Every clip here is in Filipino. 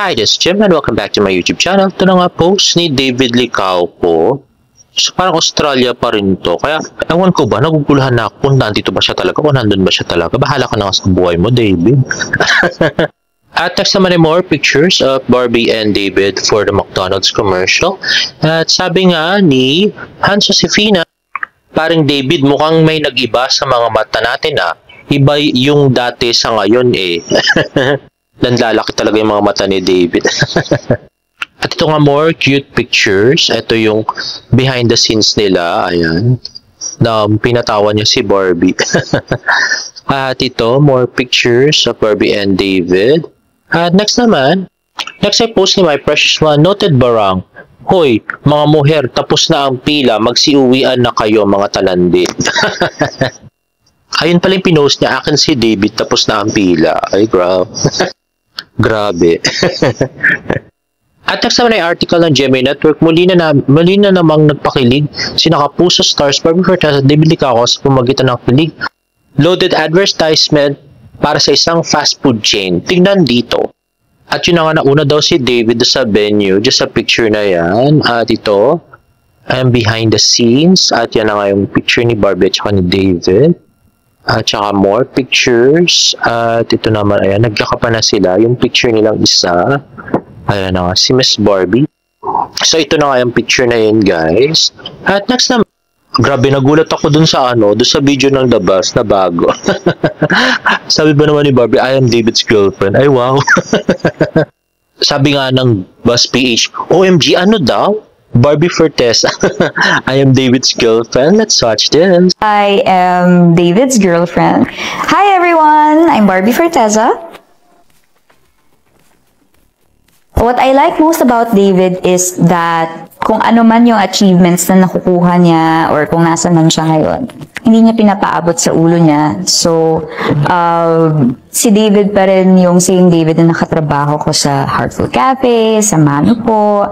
Hi, this is Jim and welcome back to my YouTube channel. Ito na nga post ni David Licao po. So, parang Australia pa rin to. Kaya, ewan ko ba, naguguluhan na ako kung nandito ba siya talaga o nandun ba siya talaga. Bahala ka na sa buhay mo, David. At next naman ay more pictures of Barbie and David for the McDonald's commercial. At sabi nga ni Hans Josefina, parang David, mukhang may nag-iba sa mga mata natin ah. Iba yung dati sa ngayon eh. Nanlalaki talaga yung mga mata ni David. At ito nga more cute pictures. Ito yung behind the scenes nila. Ayan. Na pinatawa niya si Barbie. At ito, more pictures of Barbie and David. At next naman, next ay post ni my precious one, Noted Barang. Hoy, mga muher, tapos na ang pila. Magsiuwian na kayo mga talandi. Ayun pala yung pinost niya. Akin si David, tapos na ang pila. Ay, grabe. Grabe. At next naman ay article ng GMA Network. Muli na namang nagpakilig si Nakapuso Stars Barbie Forteza at David Licao sa pamagitan ng kilig. Loaded advertisement para sa isang fast food chain. Tignan dito. At yun na nga, nauna daw si David sa venue. Just sa picture na yan. At ito, I'm behind the scenes. At yan na nga yung picture ni Barbie at saka ni David. At saka more pictures. At ito naman, ayan, nagyakapan na sila. Yung picture nilang isa. Ayan na nga, si Miss Barbie. So, ito na nga yung picture na yun, guys. At next naman, grabe, nagulat ako dun sa dun sa video ng The Buzz na bago. Sabi ba naman ni Barbie, I am David's girlfriend. Ay, wow. Sabi nga ng Buzz PH, OMG, ano daw? Barbie Forteza. I am David's girlfriend. Let's watch this. I am David's girlfriend. Hi everyone, I'm Barbie Forteza. What I like most about David is that kung ano man yung achievements na nakukuha niya or kung nasa man siya ngayon, hindi niya pinapaabot sa ulo niya. So, si David pa rin yung same David na nakatrabaho ko sa Heartful Cafe, sa Mano po.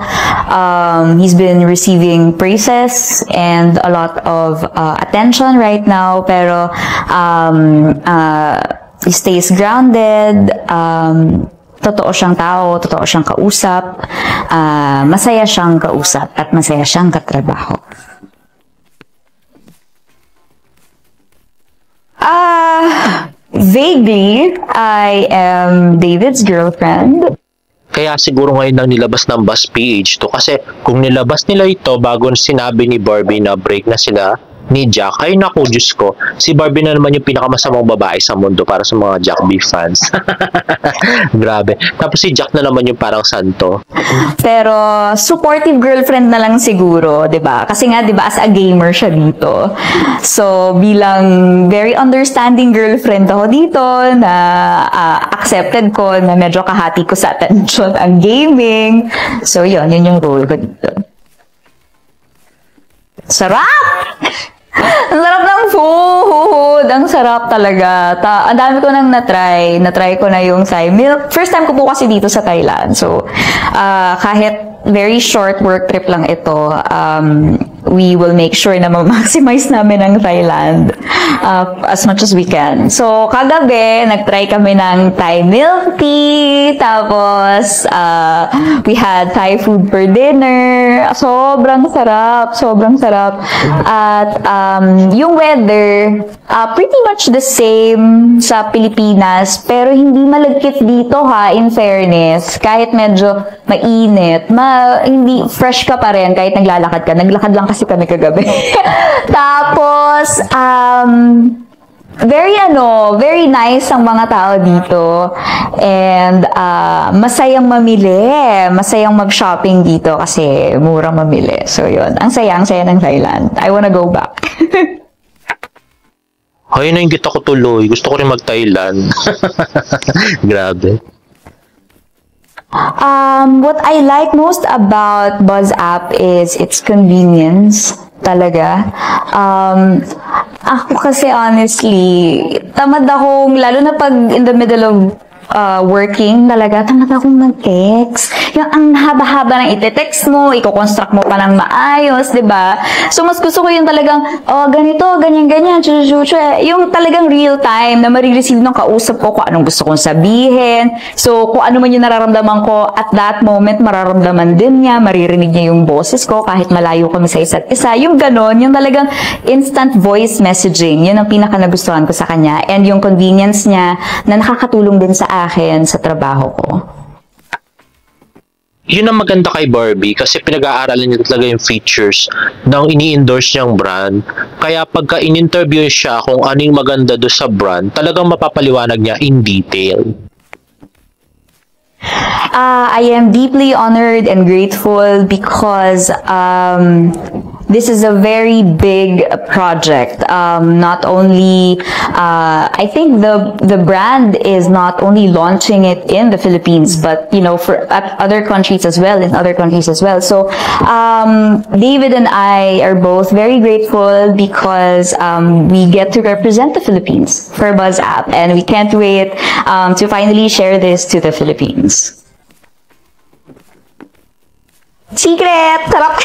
He's been receiving praises and a lot of attention right now, pero he stays grounded. Totoo siyang tao, totoo siyang kausap, masaya siyang kausap at masaya siyang katrabaho. Vaguely, I am David's girlfriend. Kaya siguro ngayon lang nilabas ng Buzz PH to. Kasi kung nilabas nila ito bago sinabi ni Barbie na break na sila ni Jack, ay naku, Diyos ko, si Barbie na naman yung pinakamasamang babae sa mundo para sa mga Jack B fans. Grabe. Tapos si Jack na naman yung parang santo. Pero supportive girlfriend na lang siguro, 'di ba? Kasi nga 'di ba as a gamer siya dito. So bilang very understanding girlfriend ako dito na accepted ko na medyo kahati ko sa attention ang gaming. So yun yung role ko dito. Sarap! Ang sarap ng food! Ang sarap talaga. Ang dami ko nang na-try. Na-try ko na yung Thai milk. First time ko po kasi dito sa Thailand. So, kahit very short work trip lang ito, we will make sure na ma-maximize namin ang Thailand as much as we can. So, kagabi, nag-try kami ng Thai milk tea. Tapos, we had Thai food for dinner. Sobrang sarap. Sobrang sarap. At, yung weather, pretty much the same sa Pilipinas. Pero hindi malagkit dito ha, in fairness. Kahit medyo mainit, hindi fresh ka pa rin kahit naglalakad ka. Naglakad lang kasi kami kagabi. Tapos, very nice ang mga tao dito. And, masayang mamili. Masayang mag-shopping dito kasi murang mamili. So, yun. Ang saya ng Thailand. I wanna go back. Ay, nainggit ako tuloy. Gusto ko rin mag-Thailand. Grabe. What I like most about Buzz app is its convenience. Talaga. Ako kasi honestly, tamad akong, lalo na pag in the middle of working talaga akong mag-text. Yung ang haba-haba ng ite-text mo, i-construct mo pa ng maayos, di ba? So, mas gusto ko yung talagang, ganito, ganyan-ganyan, yung talagang real time na marireceive ng kausap ko kung anong gusto kong sabihin. So, kung ano man yung nararamdaman ko, at that moment, mararamdaman din niya, maririnig niya yung boses ko kahit malayo kami sa isa't isa. Yung ganon, yung talagang instant voice messaging, yun ang pinaka nagustuhan ko sa kanya. And yung convenience niya na nakakatulong din sa akin sa trabaho ko. Yun ang maganda kay Barbie kasi pinag-aaralan niya talaga yung features ng ini-endorse niyang brand. Kaya pagka in-interview siya kung ano yung maganda do sa brand, talagang mapapaliwanag niya in detail. I am deeply honored and grateful because this is a very big project. Not only, I think the brand is not only launching it in the Philippines, but for other countries as well, So, David and I are both very grateful because we get to represent the Philippines for Buzz App, and we can't wait to finally share this to the Philippines. Secret! Sarap!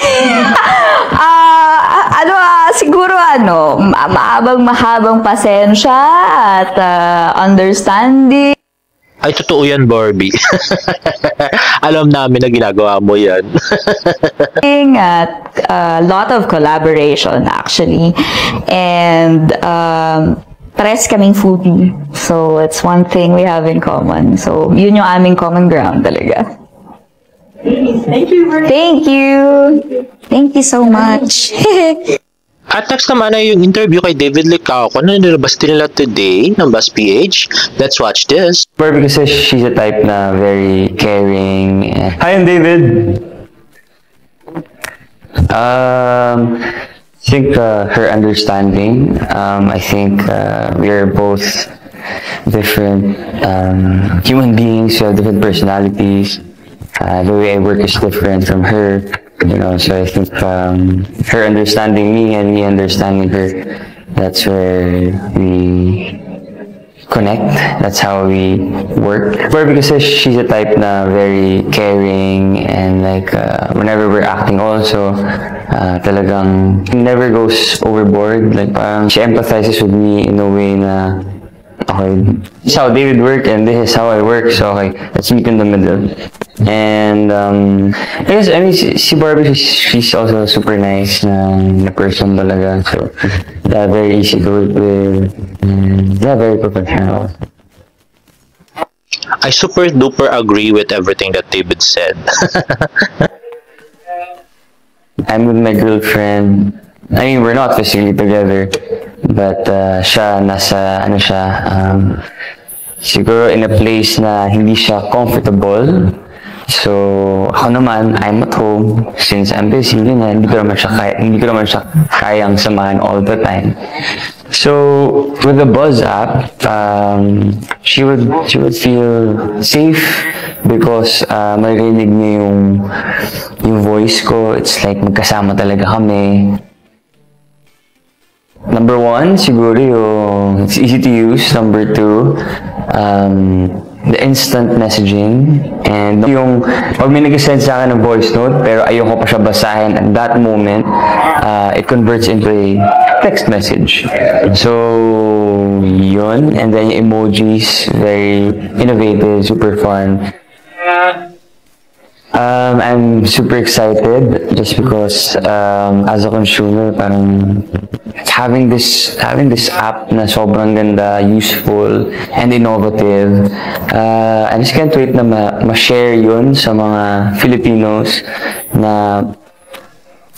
Siguro mahabang pasensya at understanding. Ay, totoo yan, Barbie. Alam namin na ginagawa mo yan. At a lot of collaboration, actually. And pares kaming foodie. So, it's one thing we have in common. So, yun yung aming common ground talaga. Thank you. Thank you so much. At next naman ay yung interview kay David Licauco na nilabas din nila today ng BuzzPH. Let's watch this. Barbie kasi she's a type na very caring. Hi, I'm David. I think her understanding. I think we are both different human beings. We have different personalities. The way I work is different from her, so I think her understanding me and me understanding her, that's where we connect. That's how we work. Barbie kasi she's a type na very caring, and whenever we're acting also, talagang never goes overboard. Parang she empathizes with me in a way na okay, this is how David work and this is how I work, so okay, let's meet in the middle. And I guess, si Barbie, she's also super nice na person talaga, so very easy to work with, and very professional. I super duper agree with everything that David said. I'm with my girlfriend. I mean, we're not physically together, but siya nasa siguro in a place na hindi siya comfortable. So ako naman, I'm at home since I'm busy, hindi ko naman siya kayang samahan all the time. So with the Buzz app, she would feel safe because marinig niya yung voice ko. It's like magkasama talaga kami. Number one, siguro it's easy to use. Number two, the instant messaging. And yung pag may nag-send sa akin ng voice note pero ayoko pa siya basahin at that moment, it converts into a text message. So, yun. And then yung emojis, very innovative, super fun. I'm super excited just because as a consumer, parang having this app na sobrang ganda, useful, and innovative. I just can't wait na ma-share yun sa mga Filipinos na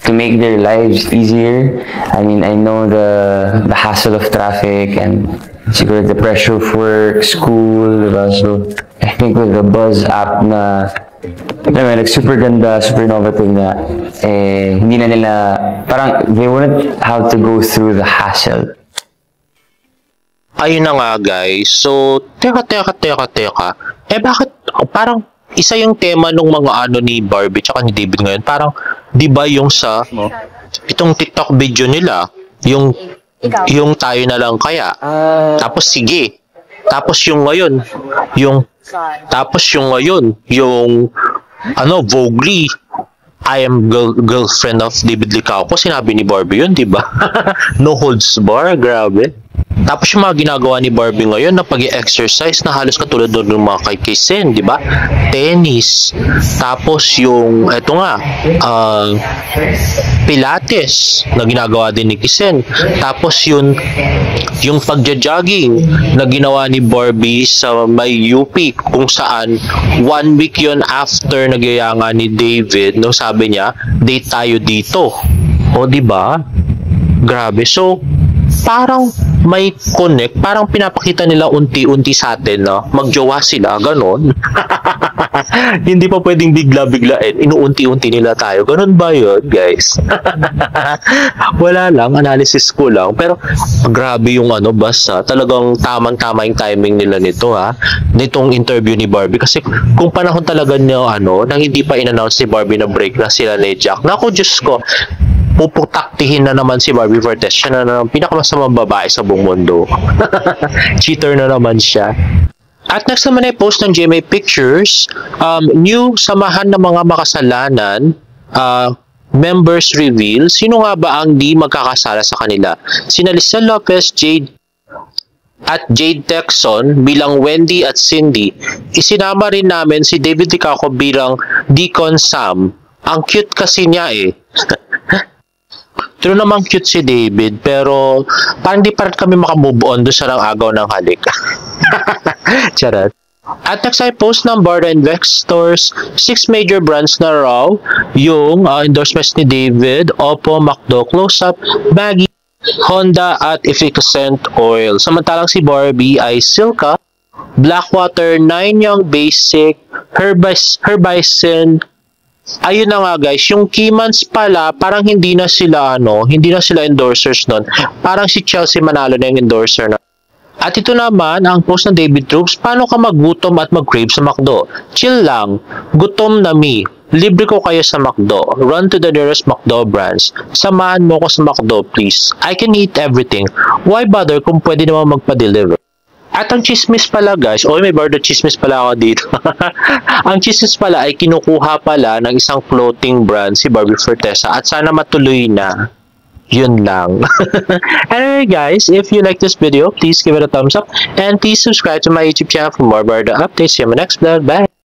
to make their lives easier. I mean, I know the hassle of traffic and siguro the pressure of work, school, diba? So I think with the Buzz app na super ganda, super innovative na hindi na nila, parang they wouldn't have to go through the hassle. Ayun na nga guys. So, teka. Bakit parang isa yung tema nung mga ni Barbie tsaka ni David ngayon, parang di ba yung sa itong TikTok video nila, yung tayo na lang kaya. Tapos sige. Tapos yung ngayon, yung Tapos yung ngayon, yung Voguely, I am girlfriend of David Licauco, sinabi ni Barbie yun, di ba? No holds bar, grabe. Tapos yung mga ginagawa ni Barbie ngayon na pag-exercise na halos katulad doon ng mga kay Sen, di ba? Tennis. Tapos yung, eto nga, Pilates na ginagawa din ni Kisen. Tapos yung pagja-jogging na ginawa ni Barbie sa may UP kung saan 1 week yon after nagyaya nga ni David nung sabi niya, date tayo dito. O, di ba? Grabe. So, parang may connect, parang pinapakita nila unti-unti sa atin na magjowa sila, ganon. Hindi pa pwedeng bigla-biglain, inuunti-unti nila tayo. Ganon ba yun, guys? Wala lang, analysis ko lang. Pero grabe yung basta talagang tamang-tama yung timing nila nito, ha. Nitong interview ni Barbie. Kasi kung panahon talaga niya, nang hindi pa in-announce ni Barbie na break na sila ni Jack. Naku, Diyos ko, puputaktihin na naman si Barbie Fortes. Siya na naman pinakamasamang babae sa buong mundo. Cheater na naman siya. At next naman ay post ng GMA Pictures, new samahan ng mga makasalanan, members reveal. Sino nga ba ang di magkakasala sa kanila? Sina Lizelle Lopez, Jade Texon bilang Wendy at Cindy. Isinama rin namin si David Licauco bilang Deacon Sam. Ang cute kasi niya eh. True namang cute si David, pero parang di pa rin kami makamove on doon sa nang agaw ng halik. Charot. At next ay post ng Barda Investors, 6 major brands na raw yung endorsements ni David: Oppo, McDo, Close-Up, Maggi, Honda at Efficient Oil. Samantalang si Barbie ay Silka, Blackwater, 9 Young Basic, Herbicide. Ayun na nga guys, yung Kimans pala, parang hindi na sila endorsers nun. Parang si Chelsea Manalo na yung endorser na. At ito naman, ang post ng David Troops, paano ka maggutom at mag-crave sa McDo? Chill lang, gutom na me. Libre ko kayo sa McDo. Run to the nearest McDo branch. Samahan mo ko sa McDo, please. I can eat everything. Why bother kung pwede naman magpa-deliver? At ang chismis pala guys, may Barda chismis pala ako dito. Ang chismis pala ay kinukuha pala ng isang clothing brand si Barbie Fortesa at sana matuloy na. Yun lang. Anyway guys, if you like this video, please give it a thumbs up and please subscribe to my YouTube channel for more Barda updates. See you in my next vlog. Bye!